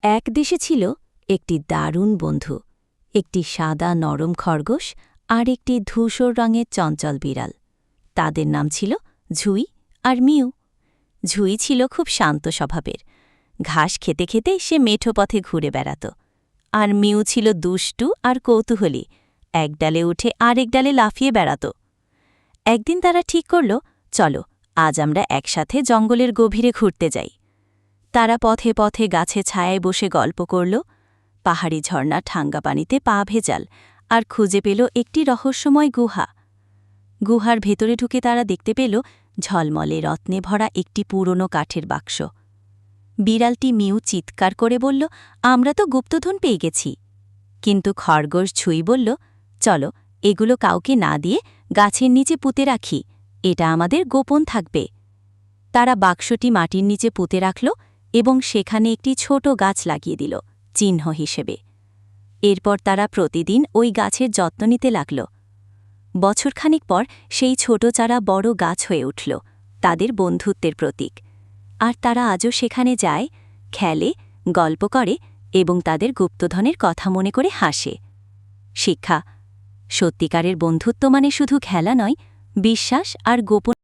এক দেশে ছিল একটি দারুণ বন্ধু, একটি সাদা নরম খরগোশ আর একটি ধূসর রঙের চঞ্চল বিড়াল। তাদের নাম ছিল ঝুই আর মিউ। ঝুই ছিল খুব শান্ত স্বভাবের, ঘাস খেতে খেতে সে মেঠো পথে ঘুরে বেড়াত। আর মিউ ছিল দুষ্টু আর কৌতূহলী, এক ডালে উঠে আরেক ডালে লাফিয়ে বেড়াত। একদিন তারা ঠিক করল, চলো আজ আমরা একসাথে জঙ্গলের গভীরে ঘুরতে যাই। তারা পথে পথে গাছে ছায়ায় বসে গল্প করল, পাহাড়ি ঝর্ণা ঠাঙ্গা পানিতে পা ভেজাল, আর খুঁজে পেল একটি রহস্যময় গুহা। গুহার ভেতরে ঢুকে তারা দেখতে পেল ঝলমলে রত্নে ভরা একটি পুরনো কাঠের বাক্স। বিড়ালটি মিউ চিৎকার করে বলল, আমরা তো গুপ্তধন পেয়ে গেছি। কিন্তু খরগোশ ঝুই বলল, চলো এগুলো কাউকে না দিয়ে গাছের নিচে পুঁতে রাখি, এটা আমাদের গোপন থাকবে। তারা বাক্সটি মাটির নিচে পুঁতে রাখল এবং সেখানে একটি ছোট গাছ লাগিয়ে দিল, চিহ্ন হিসেবে। এরপর তারা প্রতিদিন ওই গাছের যত্ন নিতে লাগল। বছরখানিক পর সেই ছোট চারা বড় গাছ হয়ে উঠল, তাদের বন্ধুত্বের প্রতীক। আর তারা আজও সেখানে যায়, খেলে, গল্প করে এবং তাদের গুপ্তধনের কথা মনে করে হাসে। শিক্ষা: সত্যিকারের বন্ধুত্ব মানে শুধু খেলা নয়, বিশ্বাস আর গোপন